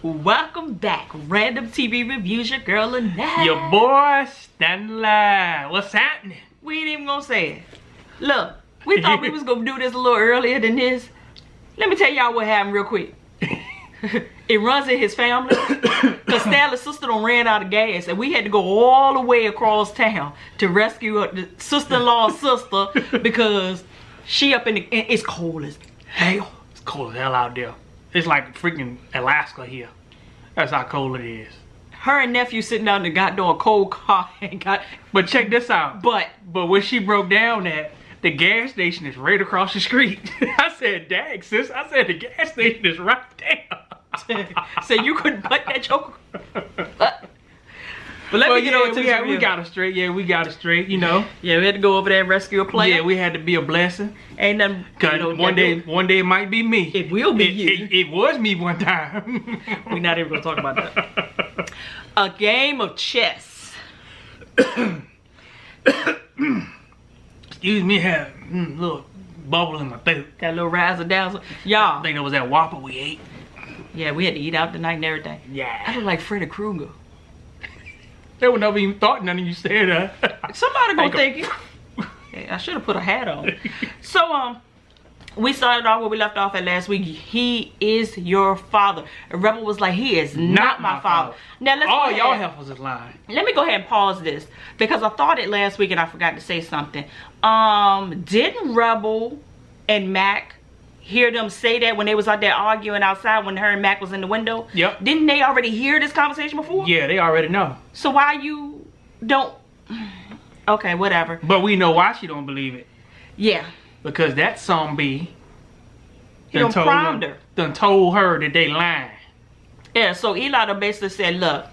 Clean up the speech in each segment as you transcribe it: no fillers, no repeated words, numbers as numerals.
Welcome back. Random TV Reviews, your girl Annette. Your boy standing live. What's happening? We ain't even gonna say it. Look, we thought we was gonna do this a little earlier than this. Let me tell y'all what happened real quick. It runs in his family. Cause Stanley's sister done ran out of gas, and we had to go all the way across town to rescue the sister-in-law's sister because she up in the. And it's cold as hell. It's cold as hell out there. It's like freaking Alaska here. That's how cold it is. Her and nephew sitting down in the goddamn cold car and got. But check this out. But where she broke down at, the gas station is right across the street. I said, dang, sis. I said the gas station is right there. So you couldn't put that joke. But let me get over to we got it straight. Yeah, we got it straight, you know. Yeah, we had to go over there and rescue a player. Yeah, we had to be a blessing. Ain't nothing. Cause one day it might be me. It will be you. It was me one time. We're not even gonna talk about that. A game of chess. Excuse me, had a little bubble in my throat. That little razzle dazzle. Y'all. I think that was that Whopper we ate. Yeah, we had to eat out tonight and everything. Yeah. I look like Freddy Krueger. They would never even thought none of you said that. Somebody gonna think it. Yeah, I should have put a hat on. So we started off where we left off at last week. He is your father. And Rebel was like, he is not my father. Now let's all y'all heifers is lying. Let me go ahead and pause this because I thought it last week and I forgot to say something. Didn't Rebel and Mac hear them say that when they was out there arguing outside when her and Mac was in the window? Yep. Didn't they already hear this conversation before? Yeah, they already know. So why you don't? Okay, whatever. But we know why she don't believe it. Yeah. Because that zombie done told her that they lying. Yeah, so Eli done basically said, look,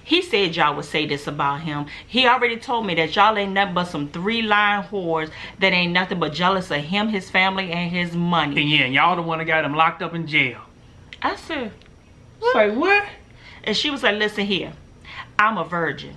he said y'all would say this about him. He already told me that y'all ain't nothing but some 3 lying whores that ain't nothing but jealous of him, his family, and his money. And yeah, y'all the one that got him locked up in jail. I said, what? Like, what? And she was like, listen here, I'm a virgin.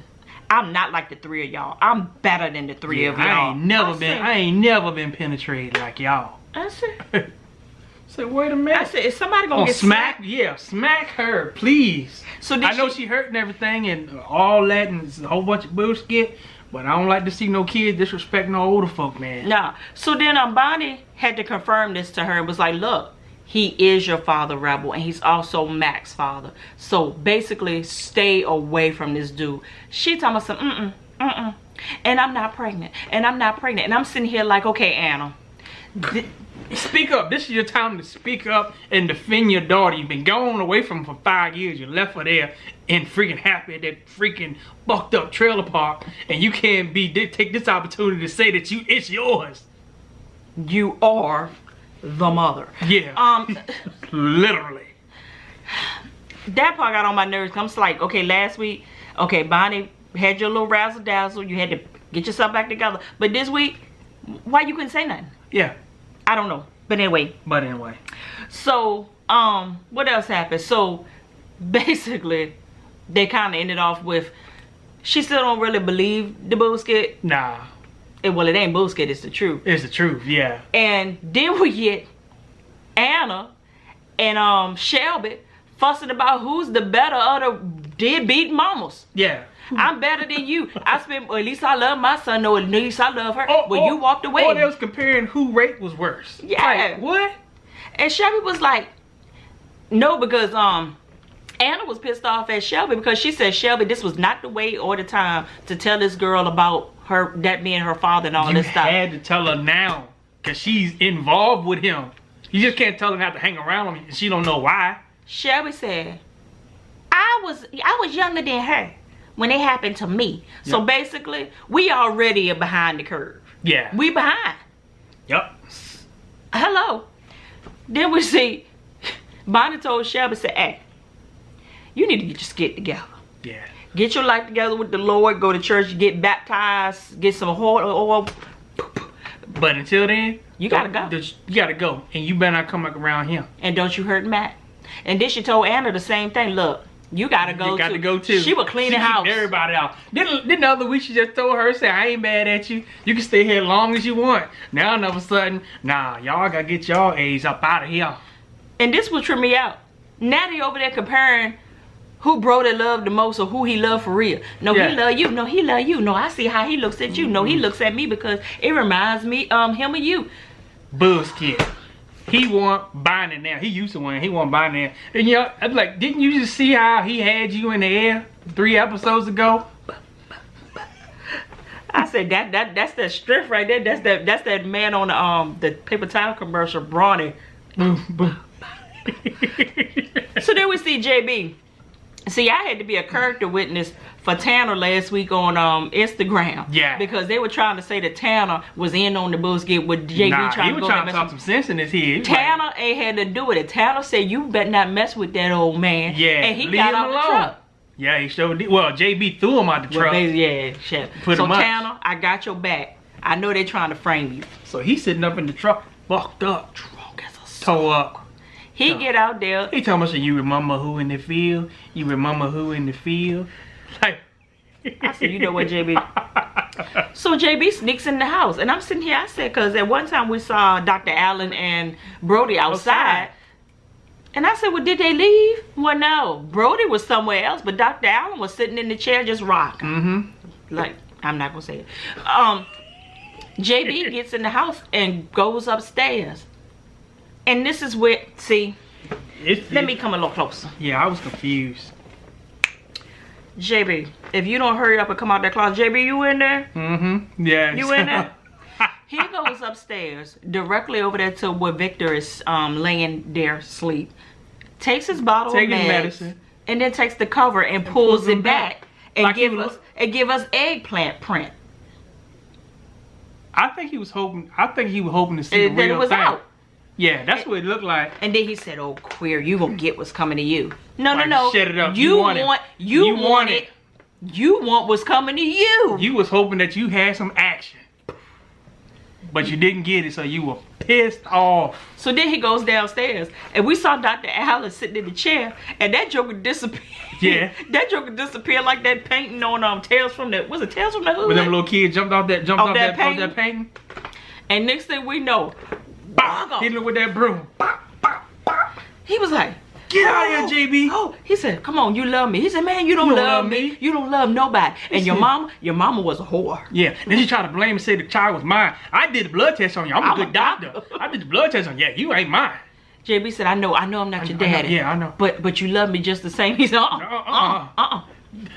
I'm not like the 3 of y'all. I'm better than the 3 of y'all. I ain't never been penetrated like y'all. I said, wait a minute. I said, is somebody gonna get smacked? Yeah, smack her, please. So I know she hurt and everything and all that and it's a whole bunch of bullshit, but I don't like to see no kids disrespect no older folk, man. Nah. So then Bonnie had to confirm this to her and was like, look, he is your father, Rebel, and he's also Mac's father. So basically, stay away from this dude. She talking about some, and I'm not pregnant, and I'm not pregnant. And I'm sitting here like, okay, Anna. Speak up. This is your time to speak up and defend your daughter. You've been gone away from her for 5 years. You left her there and freaking happy at that freaking fucked up trailer park. And you can't take this opportunity to say that it's yours. You are the mother. Yeah. Literally. That part got on my nerves. I'm just like, okay, last week, okay, Bonnie had your little razzle dazzle. You had to get yourself back together. But this week, why you couldn't say nothing? Yeah. I don't know. But anyway. So, what else happened? So, basically, they kind of ended off with, she still don't really believe the bullshit. Nah. Well, it ain't bullshit, it's the truth. It's the truth, yeah. And then we get Anna and Shelby fussing about who's the better of the deadbeat mamas. Yeah. I'm better than you. At least I love my son, or at least I love her. You walked away. Oh, they was comparing who rape was worse. Yeah. Like, what? And Shelby was like, no, because Anna was pissed off at Shelby because she said, Shelby, this was not the way or the time to tell this girl about her, that being her father and all this stuff. You had to tell her now, because she's involved with him. You just can't tell her not to hang around him and she don't know why. Shelby said, I was younger than her when it happened to me. Yep. So basically, we already are behind the curve. Yeah. We behind. Yep. Hello. Then we see, Bonnie told Shelby, said, hey, you need to get your skit together. Yeah. Get your life together with the Lord, go to church, get baptized, get some oil. But until then, you gotta go. You gotta go. And you better not come back around here. And don't you hurt Matt. And then she told Anna the same thing. Look, you gotta go. You got to go too. She was cleaning house. Everybody out. Then the other week she just told her, "Say I ain't mad at you. You can stay here as long as you want." Now all of a sudden, nah, y'all gotta get y'all A's up out of here. And this will trip me out. Now they over there comparing who Brody loved the most or who he loved for real. No, he love you. No, he love you. No, I see how he looks at you. No, he looks at me because it reminds me him of you. Bullshit. He want binding now. He used to win. He want binding now. And you know, I'm like, didn't you just see how he had you in the air 3 episodes ago? I said that's that strength right there. That's that man on the paper towel commercial, Brody. So then we see JB. See, I had to be a character witness for Tanner last week on Instagram. Yeah. Because they were trying to say that Tanner was in on the bullshit with JB he was trying to talk some sense in his head. Tanner ain't had to do with it. Tanner said, you better not mess with that old man. Yeah. And he got out the truck. Yeah, he showed it. Well, JB threw him out the truck. Yeah, shit. So Tanner, I got your back. I know they trying to frame you. So he's sitting up in the truck, fucked up, drunk as a toe up. He get out there. He told us, you remember who in the field? You remember who in the field? Like, I said, you know what, JB? So JB sneaks in the house. And I'm sitting here, I said, because at one time we saw Dr. Allen and Brody outside. And I said, well, did they leave? Well, no. Brody was somewhere else, but Dr. Allen was sitting in the chair just rocking. Mm-hmm. Like, I'm not going to say it. JB gets in the house and goes upstairs. And this is where, see, let me come a little closer. Yeah, I was confused. JB, if you don't hurry up and come out that closet, JB, you in there? Mm-hmm. Yeah. You in there? He goes upstairs, directly over there to where Victor is laying there asleep. Takes his bottle of medicine, and then takes the cover and pulls it back and like give us eggplant print. I think he was hoping to see the real it was thing. Out. Yeah, that's what it looked like. And then he said, "Oh, queer, you gonna get what's coming to you." No, like, no. Shut it up. You want what's coming to you. You was hoping that you had some action, but you didn't get it, so you were pissed off. So then he goes downstairs, and we saw Dr. Allen sitting in the chair, and that joker disappeared. Yeah. That joker disappeared like that painting on Tales from the Tales from the Hood? When them little kids jumped off that painting. And next thing we know, hitting him with that broom. He was like, get out of here, JB. Oh, he said, come on, you love me. He said, man, you don't love me. You don't love nobody. And your mama was a whore. Yeah. Then she tried to blame and say the child was mine. I did the blood test on you. I'm a good doctor. I did the blood test on you. Yeah, you ain't mine. JB said, I know I'm not your daddy. Yeah, I know. But you love me just the same. He said,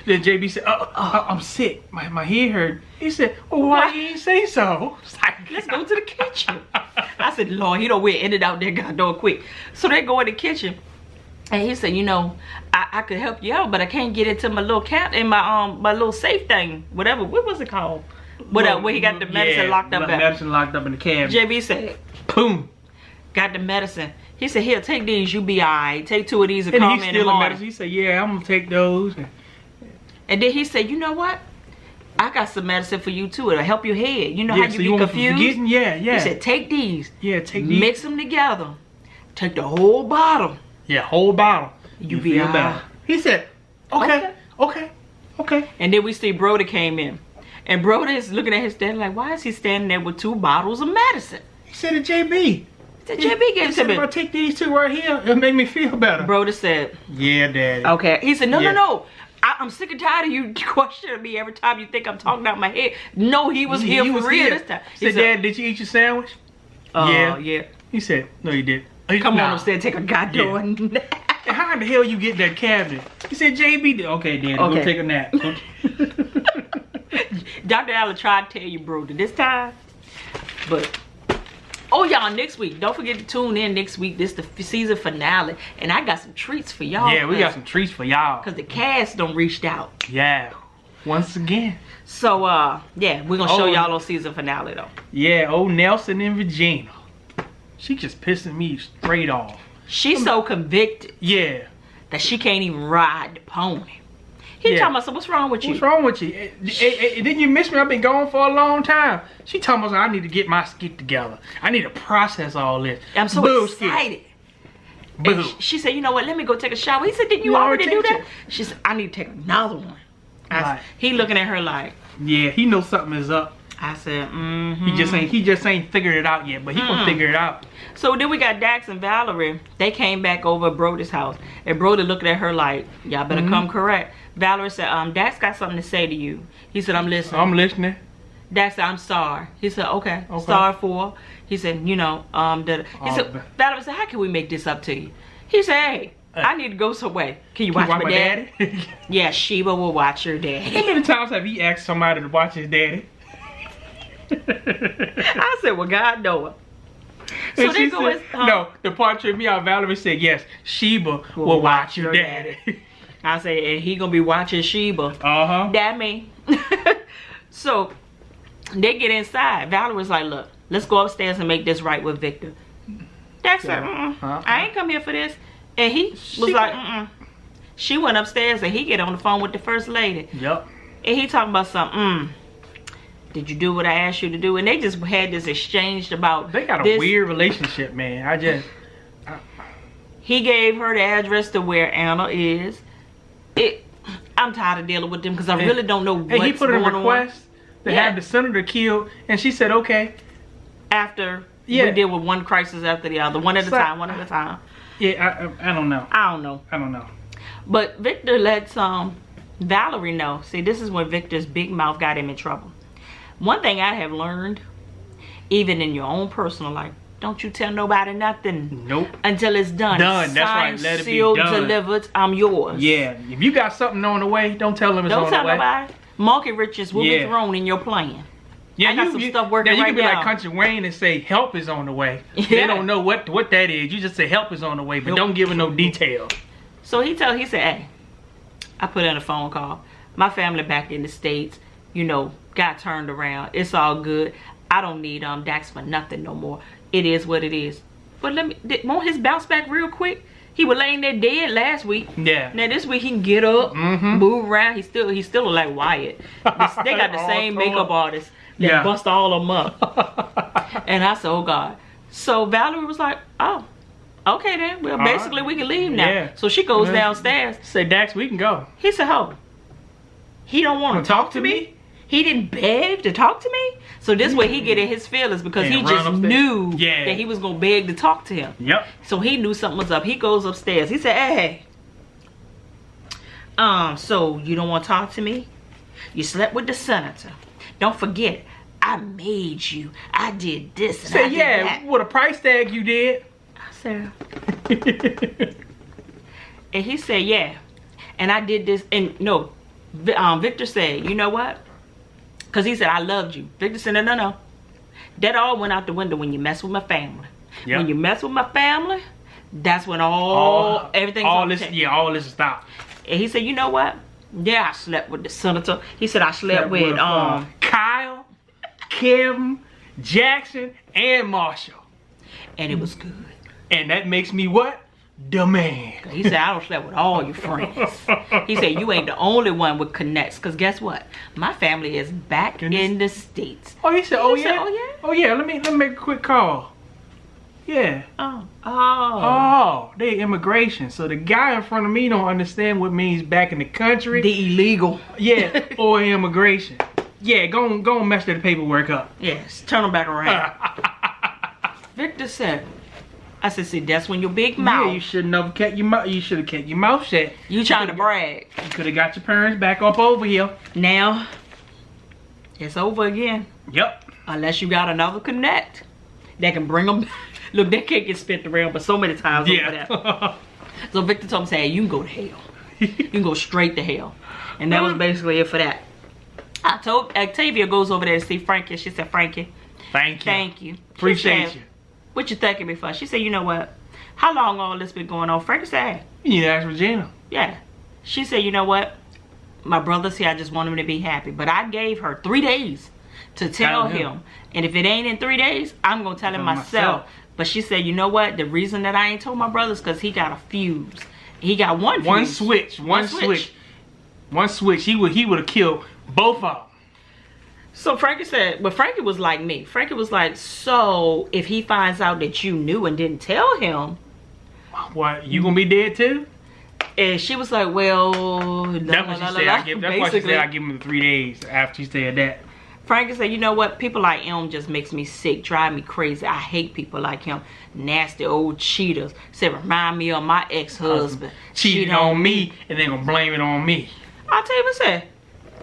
Then JB said, I'm sick. My head hurt. He said, well, why you ain't say so? Like, let's go to the kitchen. I said, Lord, he don't ended out there goddamn quick. So they go in the kitchen. And he said, you know, I could help you out, but I can't get into my little cat in my little safe thing. Whatever. What was it called? Where he got the medicine locked up. Medicine locked up in the cabinet. JB said, boom. Got the medicine. He said, here, take these. You be all right. Take 2 of these and call me in the morning. Medicine. He said, yeah, I'm going to take those. And then he said, you know what? I got some medicine for you too. It'll help your head. You know how you be confused? Yeah. He said, take these. Yeah, take these. Mix them together. Take the whole bottle. Yeah, whole bottle. You be all right. He said, okay. And then we see Brody came in. And Brody is looking at his dad like, why is he standing there with 2 bottles of medicine? He said to JB. JB gave it to me. If I take these 2 right here, it'll make me feel better. Brody said, yeah, Daddy. Okay. He said, no. I'm sick and tired of you questioning me every time you think I'm talking out my head. No, he was here for real this time. He said, Dad, did you eat your sandwich? Yeah. He said, no, you didn't. Come on upstairs and take a goddamn nap. And how in the hell you get that cabinet? He said, JB did. Okay, Daddy, go take a nap. Dr. Allen tried to tell you, bro, this time. But, oh, y'all, next week. Don't forget to tune in next week. This is the season finale. And I got some treats for y'all. Yeah, we got some treats for y'all. Because the cast done reached out. Yeah. Once again. So, yeah, we're going to show y'all on season finale, though. Yeah, old Nelson and Regina. She just pissing me straight off. She's so convicted. Yeah. That she can't even ride the pony. He talking about, so what's wrong with you? What's wrong with you? Didn't you miss me? I've been gone for a long time. She talking about, I need to get my skit together. I need to process all this. I'm so excited. She said, you know what, let me go take a shower. He said, didn't you already do that? She said, I need to take another one. He looking at her like, yeah, he knows something is up. I said, He just ain't figured it out yet, but he gonna figure it out. So then we got Dax and Valerie. They came back over at Brody's house, and Brody looked at her like, y'all better come correct. Valerie said, Dax got something to say to you. He said, I'm listening. I'm listening. Dax said, I'm sorry. He said, okay. Sorry for. He said, you know, said, Valerie said, how can we make this up to you? He said, hey, I need to go somewhere. Can you watch my daddy? Yeah, Sheba will watch your daddy. How many times have you asked somebody to watch his daddy? I said, well, God know it. So and they go said, no, the part tripped me out. Valerie said, yes, Sheba will watch your daddy. I said, and he gonna be watching Sheba. That me. So they get inside. Valerie was like, look, let's go upstairs and make this right with Victor. Dax said, I ain't come here for this. And he was like, She went upstairs and he get on the phone with the first lady. Yep. And he talking about something, did you do what I asked you to do? And they just had this exchange about they got a weird relationship, man. He gave her the address to where Anna is. I'm tired of dealing with them because I really don't know what's going on. And he put in a request to have the senator killed, and she said, okay. After we deal with one crisis after the other, one at a time. Yeah, I don't know. I don't know. But Victor lets Valerie know. See, this is when Victor's big mouth got him in trouble. One thing I have learned, even in your own personal life, don't you tell nobody nothing. Nope. Until it's done. Done. That's right. Let it be sealed, done. delivered. I'm yours. Yeah. If you got something on the way, don't tell them it's on the way. Don't tell nobody. Monkey riches will be thrown in your plan. Yeah, I got some stuff working you right can be now. like Country Wayne and say help is on the way. They don't know what that is. You just say help is on the way, but don't give them no detail. So he said, hey, I put in a phone call. My family back in the States, you know, got turned around. It's all good. I don't need Dax for nothing no more. It is what it is. But won't his bounce back real quick? He was laying there dead last week. Yeah. Now this week he can get up, move around. He still look like Wyatt. They got the same makeup artist that bust all of them up. And I said, oh God. So Valerie was like, oh, okay then. Well, basically we can leave now. Yeah. So she goes downstairs. Say, Dax, we can go. He said, oh, he don't want to talk to me? He didn't beg to talk to me? So this way he get in his feelings because he just knew that he was going to beg to talk to him. Yep. So he knew something was up. He goes upstairs. He said, hey, so you don't want to talk to me? You slept with the senator. Don't forget, I made you. I did this and I did that. What a price tag you did. I said. And he said, yeah. And I did this. And no, Victor said, you know what? Because he said, I loved you. Victor said, no. That all went out the window when you mess with my family. Yep. When you mess with my family, that's when everything's all this stopped. And he said, you know what? Yeah, I slept with the senator. He said, I slept with Kyle, Kim, Jackson, and Marshall. And it was good. And that makes me what? The man. He said, I don't slept with all your friends. He said, you ain't the only one with connects. Because guess what? My family is back in the States. Oh, he said, oh yeah? Let me make a quick call. Yeah. Oh, they immigration. So the guy in front of me don't understand what means back in the country. The illegal. Yeah, or immigration. Yeah, go and mess that paperwork up. Yes, turn them back around. Victor said, I said, see, that's when your big mouth. Yeah, you shouldn't have kept your mouth. You should have kept your mouth shut. You trying to brag. You could have got your parents back up over here. Now, it's over again. Yep. Unless you got another connect that can bring them. Look, that can't get spent around, but so many times over there. So Victor told me, say, hey, you can go to hell. You can go straight to hell. And that was basically it for that. I told Octavia goes over there to see Frankie. She said, Frankie, thank you. Appreciate you. What you thanking me for? She said, you know what? How long all this been going on? Frankie said, hey. You need to ask Regina. Yeah. She said, you know what? My brother's here. I just want him to be happy. But I gave her 3 days to tell him. And if it ain't in 3 days, I'm going to tell him myself. But she said, you know what? The reason that I ain't told my brother is because he got a fuse. He got one fuse. One switch. He would have killed both of them. So Frankie said, but Frankie was like me. Frankie was like, so if he finds out that you knew and didn't tell him. What, you gonna be dead too? And she was like, well. That's what she said. That's why she said I give him the 3 days after she said that. Frankie said, you know what? People like him just makes me sick, drive me crazy. I hate people like him. Nasty old cheaters. Said, remind me of my ex-husband. Cheated on me, and they gonna blame it on me. I tell you what, said,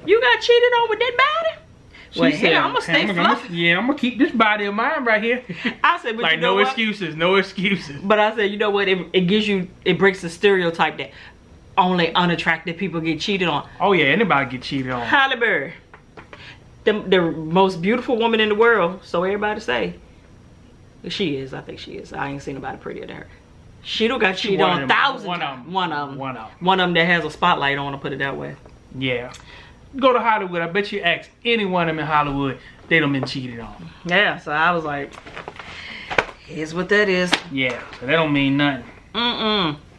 you got cheated on with that body? Well, She said, I'm gonna stay fluffy. Yeah, I'm gonna keep this body of mine right here. I said, but like, you know no what? excuses, no excuses. But I said, you know what? It gives you, it breaks the stereotype that only unattractive people get cheated on. Oh yeah, anybody get cheated on. Halle Berry, the most beautiful woman in the world. So everybody say, she is. I think she is. I ain't seen nobody prettier than her. She don't got cheated on thousands. One of them that has a spotlight on her. Put it that way. Yeah. Go to Hollywood. I bet you ask any one of them in Hollywood, they done been cheated on. Yeah. So I was like, here's what that is. Yeah. So that don't mean nothing.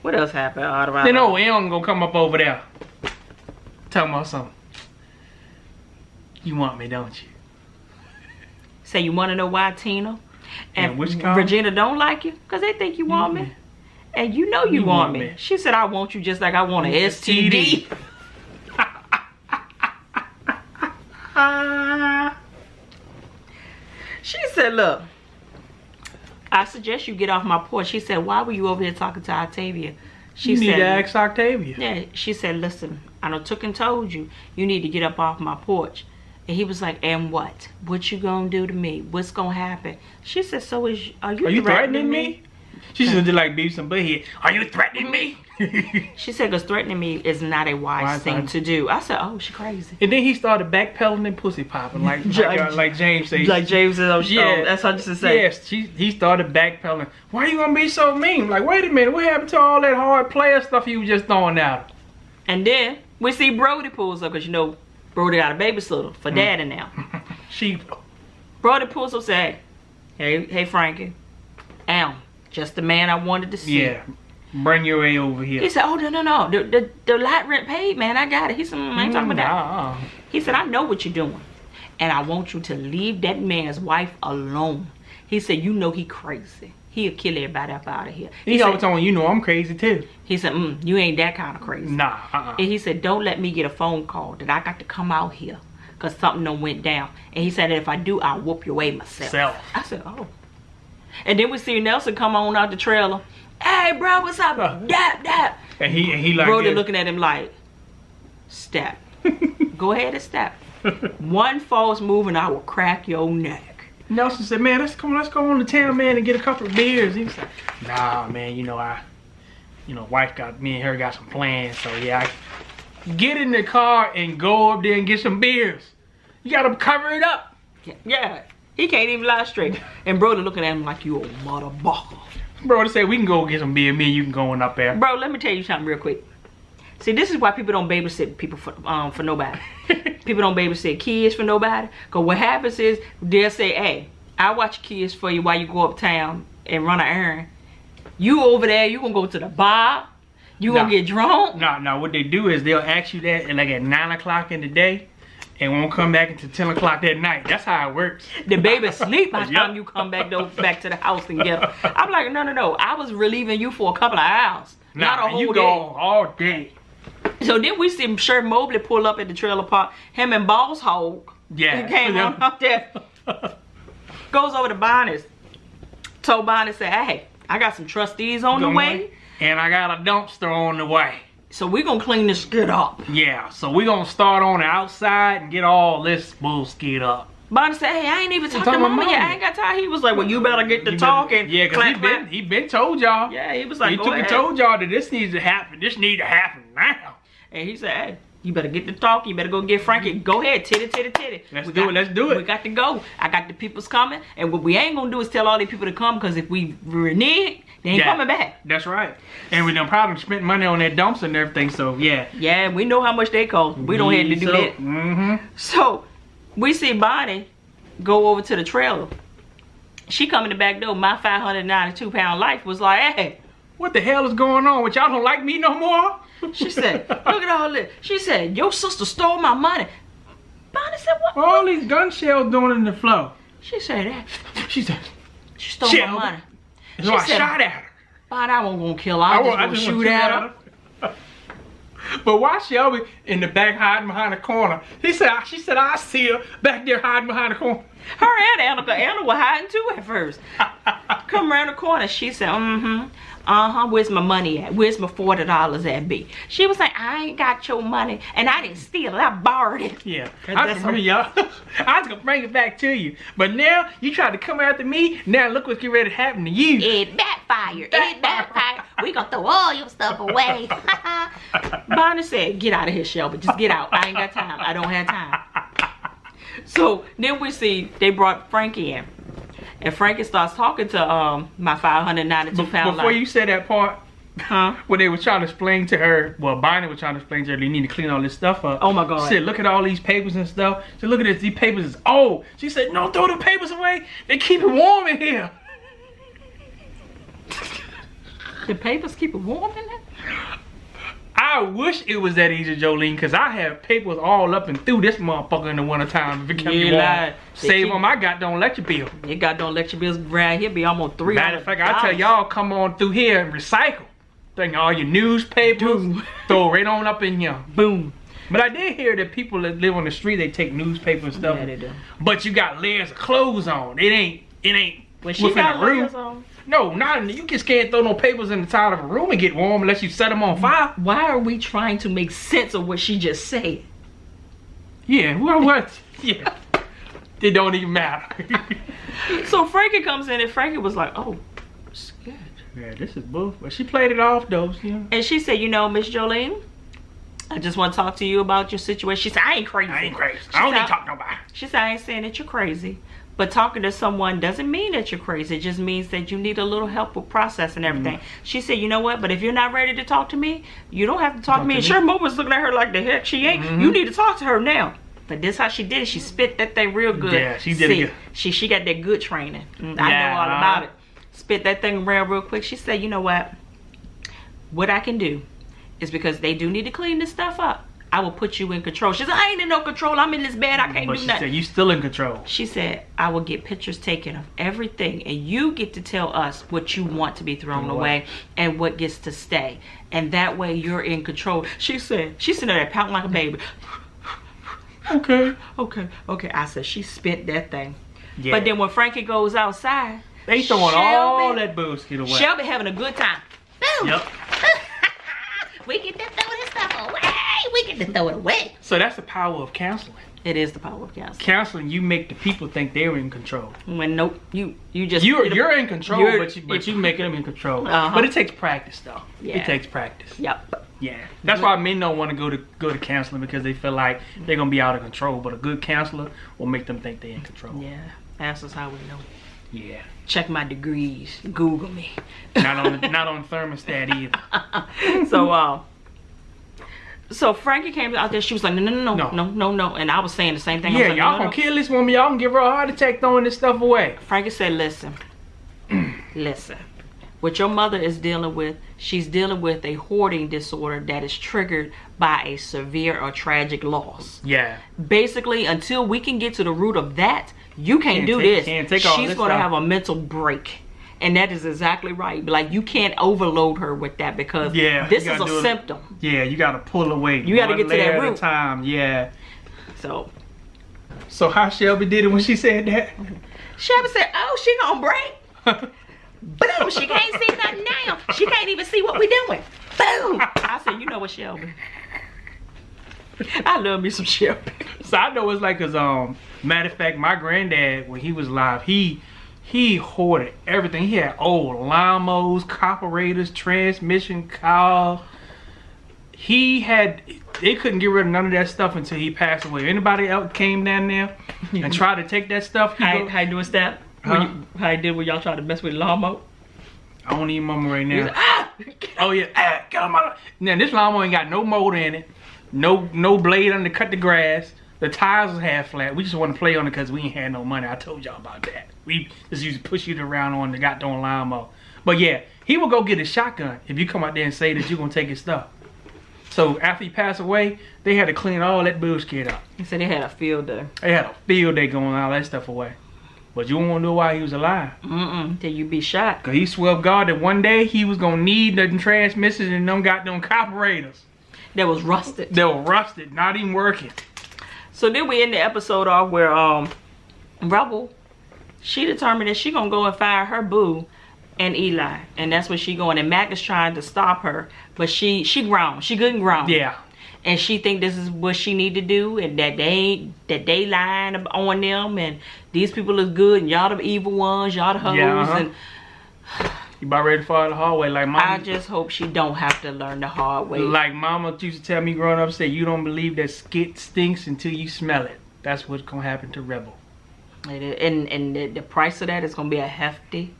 What else happened? Then old M gonna come up over there. Talking about something. You want me, don't you? Say, you want to know why Tina and which Regina don't like you? Because they think you want me. And you know you want me. She said, I want you just like I want an STD. She said, look, I suggest you get off my porch. She said, why were you over here talking to Octavia? She You said, need to ask Octavia. yeah, she said, listen, I done took and told you, you need to get up off my porch. And he was like, and what? What you gonna do to me? What's gonna happen? She said, so are you threatening me? She said, like Beavis and Butthead, are you threatening me? She said, because threatening me is not a wise thing to do. I said, oh, she crazy. And then he started backpedaling and pussy popping, like James says. Like James says, oh, yeah, that's what she said. Yes, he started backpedaling. Why you gonna be so mean? Like, wait a minute, what happened to all that hard player stuff you was just throwing out? And then we see Brody pulls up, because you know, Brody got a babysitter for daddy now. Brody pulls up and say, hey Frankie, just the man I wanted to see. Yeah, bring your A over here. He said, oh, no. The light rent paid, man. I got it. He said, I ain't talking about that. He said, I know what you're doing. And I want you to leave that man's wife alone. He said, you know he crazy. He'll kill everybody up out of here. He always told me, you know I'm crazy too. He said, you ain't that kind of crazy. Nah, And he said, don't let me get a phone call that I got to come out here because something done went down. And he said, if I do, I'll whoop your way myself. I said, oh. And then we see Nelson come on out the trailer. Hey, bro, what's up? Dap. And he like Brody looking at him like, step. Go ahead and step. One false move and I will crack your neck. Nelson said, man, let's go on to town, man, and get a couple of beers. He was like, nah, man, wife me and her got some plans, so yeah, I get in the car and go up there and get some beers. You gotta cover it up. Yeah, he can't even lie straight. And Brody looking at him like, you old motherfucker. Brody said, we can go get some beer, me and you can go on up there. Bro, let me tell you something real quick. See, this is why people don't babysit people for nobody. People don't babysit kids for nobody. Because what happens is, they'll say, hey, I'll watch kids for you while you go uptown and run an errand. You over there, you gonna go to the bar. You gonna get drunk. No, what they do is they'll ask you that like at 9 o'clock in the day and won't come back until 10 o'clock that night. That's how it works. The baby sleep by the time you come back to the house and get her. I'm like, no. I was relieving you for a couple of hours. Not a whole you day. go all day. So then we see Sher Mobley pull up at the trailer park. Him and Boss Hog. Yeah. Came on up there. Goes over to Bonnie's. Told Bonnie, said, hey, I got some trustees on the way. And I got a dumpster on the way. So we gonna clean this skid up. Yeah, so we gonna start on the outside and get all this bullshit up. Bonnie said, hey, I ain't even talking to mama yet. I ain't got time. He was like, well, you better get to talking. Yeah, because he been told y'all. Yeah, he was like, he told y'all that this needs to happen. This need to happen now. And he said, hey, you better get to talking. You better go get Frankie. Go ahead, titty. Let's do it. We got to go. I got the people's coming. And what we ain't gonna do is tell all these people to come, because if we renege, they ain't coming back. That's right. And we done probably spent money on that dumpster and everything, so yeah. Yeah, we know how much they cost. We don't have to do that. So we see Bonnie go over to the trailer. She come in the back door. My 592-pound life was like, hey, what the hell is going on? What, y'all don't like me no more? She said, look at all this. She said, your sister stole my money. Bonnie said, what? All these gun shells doing in the floor. She said that. She said, she stole my money. So I shot at her. Bonnie, I wasn't gonna kill her. I just want to shoot at her. But why Shelby in the back hiding behind the corner? She said I see her back there hiding behind the corner. Her and Anna were hiding too at first. Come around the corner. She said, where's my money at? Where's my $40 at, B? She was like, I ain't got your money, and I didn't steal it. I borrowed it. Yeah, I remember y'all. I was gonna bring it back to you, but now you tried to come after me. Now look what's getting ready to happen to you. It backfired. It backfired. We gonna throw all your stuff away. Bonnie said, get out of here, Shelby. Just get out. I ain't got time. I don't have time. So then we see they brought Frankie in. And Frankie starts talking to my 592 pound Before you said that part, when they were trying to explain to her, well, Bonnie was trying to explain to her, they need to clean all this stuff up. Oh my God. She said, look at all these papers and stuff. She said, look at this, these papers is old. She said, no, throw the papers away. They keep it warm in here. The papers keep it warm in there? I wish it was that easy, Jolene, because I have papers all up and through this motherfucker in the wintertime if it kept me warm. Save on my goddamn electric bill. Your goddamn electric bills around here be almost $300. Matter of fact, I tell y'all, come on through here and recycle. Bring all your newspapers, throw it right on up in here. Boom. But I did hear that people that live on the street, they take newspaper and stuff. Yeah, they do. But you got layers of clothes on. It ain't When she got layers on? No, you just can't throw no papers in the side of a room and get warm unless you set them on fire. Why are we trying to make sense of what she just said? Yeah, well, what? Yeah. It don't even matter. So Frankie comes in and Frankie was like, oh, scared. Yeah, this is bull. But she played it off though. Yeah. And she said, you know, Miss Jolene, I just want to talk to you about your situation. She said, I ain't crazy. I ain't crazy. I don't need to talk to nobody. She said, I ain't saying that you're crazy. But talking to someone doesn't mean that you're crazy. It just means that you need a little help with processing everything. She said, you know what? But if you're not ready to talk to me, you don't have to talk to me. And Shermo was looking at her like the heck she ain't. You need to talk to her now. But this how she did it. She spit that thing real good. Yeah, she did it good. She got that good training. I know all about it. Spit that thing around real quick. She said, you know what? What I can do is because they do need to clean this stuff up. I will put you in control. She said, I ain't in no control. I'm in this bed. I can't do nothing. But she said, you still in control. She said, I will get pictures taken of everything. And you get to tell us what you want to be thrown away and what gets to stay. And that way you're in control. She said, she's sitting there pouting like a baby. Okay. I said, she spit that thing. Yeah. But then when Frankie goes outside, they throwing all that bullshit away. Shelby having a good time. Boom. Yep. We get to throw this stuff away. We get to throw it away. So that's the power of counseling. It is the power of counseling. Counseling, you make the people think they're in control. When nope, you're in control, but you making them in control. But it takes practice, though. Yeah. It takes practice. Yep. Yeah. That's why men don't want to go to counseling, because they feel like they're gonna be out of control. But a good counselor will make them think they're in control. Yeah. Ask us how we know. Yeah. Check my degrees. Google me. Not on thermostat either. So Frankie came out there. She was like, no. And I was saying the same thing. Yeah, y'all gonna kill this woman. Y'all gonna give her a heart attack throwing this stuff away. Frankie said, listen. What your mother is dealing with, she's dealing with a hoarding disorder that is triggered by a severe or tragic loss. Yeah. Basically, until we can get to the root of that, you can't do this. She's going to have a mental break. And that is exactly right. Like, you can't overload her with that, because this is a symptom. Yeah, you got to pull away. You got to get to that root. At a time. Yeah. So how Shelby did it when she said that? Shelby said, oh, she gonna break. Boom, she can't see nothing now. She can't even see what we doing. Boom. I said, you know what, Shelby? I love me some Shelby. So I know it's like, cause matter of fact, my granddad, when he was alive, he hoarded everything. He had old lawnmowers, carburetors, transmission, cars. They couldn't get rid of none of that stuff until he passed away. Anybody else came down there and tried to take that stuff? How you doing, Step? How you did when y'all tried to mess with the lawnmower? I don't even remember right now. Oh yeah, get on my. Now this lawnmower ain't got no motor in it, no blade under to cut the grass. The tires was half flat. We just want to play on it because we ain't had no money. I told y'all about that. We just used to push you around on the goddamn lawnmower. But yeah, he would go get a shotgun if you come out there and say that you're gonna take his stuff. So after he passed away, they had to clean all that bullshit up. He said they had a field day. They had a field day going all that stuff away. But you don't want to know why he was alive. Till you be shot. Because he swore God that one day he was going to need the transmissions and them goddamn carburetors. that was rusted. They were rusted, not even working. So then we end the episode off where Rebel, she determined that she gonna go and find her boo and Eli, and that's where she going. And Mac is trying to stop her, but she grown, she good and grown. Yeah. And she think this is what she need to do, and that they lying on them, and these people is good, and y'all the evil ones, y'all the hoes, and you about ready to fall in the hallway like mama. I just hope she don't have to learn the hard way. Like mama used to tell me growing up, say you don't believe that skit stinks until you smell it. That's what's gonna happen to Rebel. And the price of that is gonna be a hefty.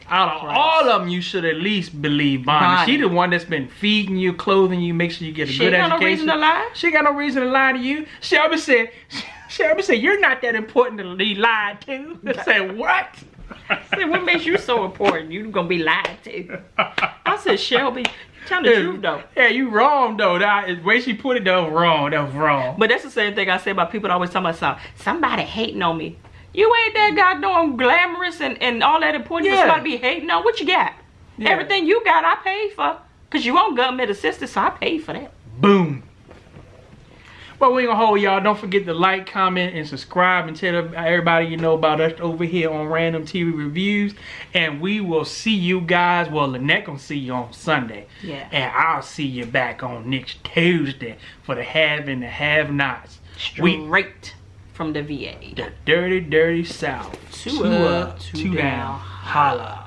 Out of price. all of them, you should at least believe Bonnie. She the one that's been feeding you, clothing you, make sure you get a good education. She got no reason to lie. She got no reason to lie to you. Shelby said, you're not that important to be lied to. I said, what? I said, what makes you so important? You gonna be lied to. I said, Shelby, tell the truth though. Yeah, you wrong though. The way she put it, that was wrong. But that's the same thing I say about people that always talking about somebody hating on me. You ain't that goddamn glamorous and all that important for somebody to be hating on. What you got? Yeah. Everything you got, I paid for. Because you on government assistance, so I paid for that. Boom. But we ain't gonna hold y'all. Don't forget to like, comment, and subscribe, and tell everybody you know about us over here on Random TV Reviews. And we will see you guys. Well, Lynette gonna see you on Sunday. Yeah. And I'll see you back on next Tuesday for the have and the have-nots. Straight from the VA. The dirty, dirty South. Two up, two down. Holla.